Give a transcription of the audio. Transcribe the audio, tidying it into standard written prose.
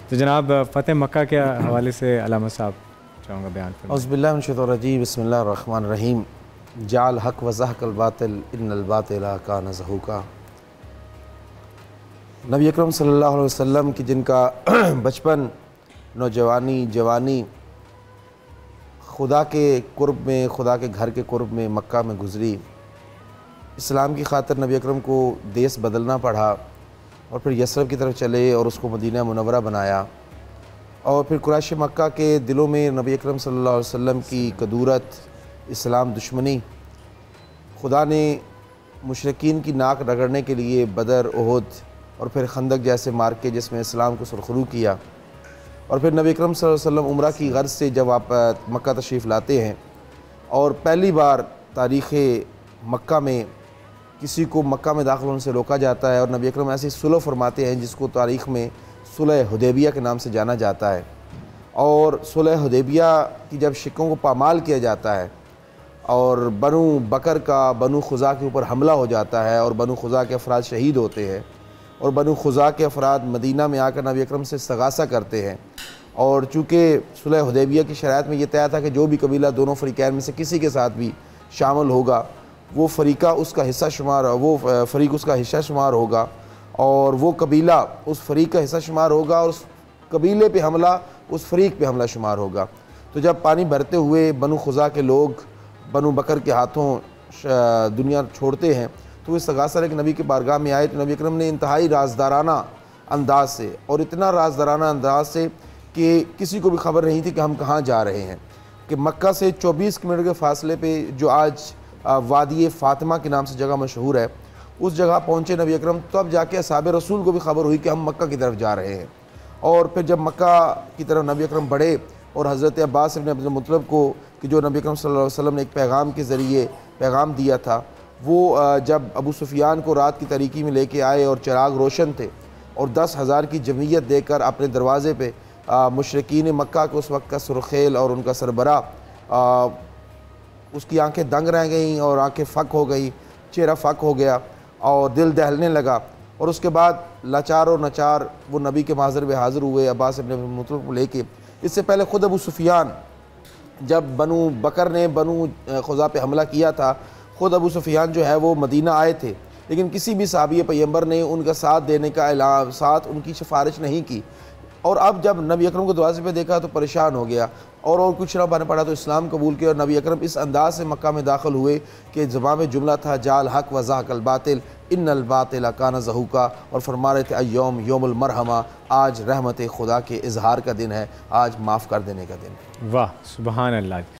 तो जनाब फ़तेह मक्का के हवाले से अल्लामा साहब चाहूँगा बयान फरमाएं। औज़ुबिल्लाहि बिस्मिल्लाहिर्रहमानिर्रहीम। जाल हक़ व ज़हक़ल बातिल इन्नल बातिला कान ज़हूक़ा। नबी अकरम सल्लल्लाहु अलैहि वसल्लम की जिनका बचपन, नौजवानी, जवानी खुदा के कुर्ब में, खुदा के घर के कुर्ब में मक्का में गुज़री। इस्लाम की खातिर नबी अकरम को देश बदलना पड़ा और फिर यसरब की तरफ चले और उसको मदीना मुनव्वरा बनाया। और फिर कुरैश मक्का के दिलों में नबी अकरम सल्लल्लाहु अलैहि वसल्लम की कदूरत, इस्लाम दुश्मनी, खुदा ने मुशरिकीन की नाक रगड़ने के लिए बदर, ओहद और फिर खंदक जैसे मार्के जिसमें इस्लाम को सुरखरू किया। और फिर नबी अकरम सल्लल्लाहु अलैहि वसल्लम उम्रा की गर्ज से जब आप मक्का तशरीफ़ लाते हैं और पहली बार तारीख़ मक्का में किसी को मक्का में दाखिल होने से रोका जाता है और नबी अकरम ऐसी सुलह फरमाते हैं जिसको तारीख़ में सुलह हुदैबिया के नाम से जाना जाता है। और सुलह हुदैबिया की जब शिकों को पामाल किया जाता है और बनु बकर का बनु खुज़ा के ऊपर हमला हो जाता है और बनु खुज़ा के अफराद शहीद होते हैं और बनु खुज़ा के अफराद मदीना में आकर नबी अकरम से इस्तग़ासा करते हैं। और चूँकि सुलह हुदैबिया की शराइत में ये तय था कि जो भी कबीला दोनों फ़रीक़ैन में से किसी के साथ भी शामिल होगा वो फ़रीक़ा उसका हिस्सा शुमार, वो फ़रीक़ उसका हिस्सा शुमार होगा और वो कबीला उस फ़रीक़ का हिस्सा शुमार होगा और उस कबीले पे हमला उस फ़रीक़ पे हमला शुमार होगा। तो जब पानी भरते हुए बनु खुज़ा के लोग बनु बकर के हाथों दुनिया छोड़ते हैं तो वो इस्तग़ासा लेकर नबी के बारगाह में आए तो नबी अकरम ने इंतहाई राजदाराना अंदाज से और इतना राजदाराना अंदाज से कि किसी को भी खबर नहीं थी कि हम कहाँ जा रहे हैं, कि मक्का से 24 किलोमीटर के फ़ासले पे जो आज वादी फ़ातिमा के नाम से जगह मशहूर है, उस जगह पहुँचे नबी अकरम। तब जाके असहाब रसूल को भी खबर हुई कि हम मक्का की तरफ जा रहे हैं। और फिर जब मक्का की तरफ नबी अकरम बढ़े और हज़रत अब्बास इब्न अब्दुल मुत्तलिब को कि जो नबी अकरम सल्लल्लाहु अलैहि वसल्लम ने एक पैगाम के ज़रिए पैगाम दिया था, वो जब अबू सुफियान को रात की तारीकी में लेके आए और चिराग रोशन थे और 10,000 की जमीयत देकर अपने दरवाज़े पे मुशरिकीन मक्का को उस वक्त का सुरखेल और उनका सरबरा उसकी आंखें दंग रह गईं और आंखें फ़क हो गई, चेहरा फ़क हो गया और दिल दहलने लगा। और उसके बाद लाचार और नचार वो नबी के माज़र में हाज़िर हुए अब्बास इब्न मुत्तलिब को लेके। इससे पहले ख़ुद अबू सुफियान जब बनु बकर ने बनु खुज़ा पे हमला किया था, ख़ुद अबू सुफियान जो है वो मदीना आए थे, लेकिन किसी भी साहबी पैगम्बर ने उनका साथ देने का ऐलान, साथ उनकी सिफारिश नहीं की। और अब जब नबी अकरम को दरवाज़े पे देखा तो परेशान हो गया और कुछ ना बन पड़ा तो इस्लाम कबूल किया। और नबी अकरम इस अंदाज से मक्का में दाखिल हुए कि ज़बान में जुमला था जाल हक़ व ज़हक़ल बातिल इन्नल बातिला कान ज़हूक़ा। और फरमा रहे थे अय्यौम यौमुल मरहमा, आज रहमत खुदा के इजहार का दिन है, आज माफ़ कर देने का दिन है। वाह सुबहान अल्लाह।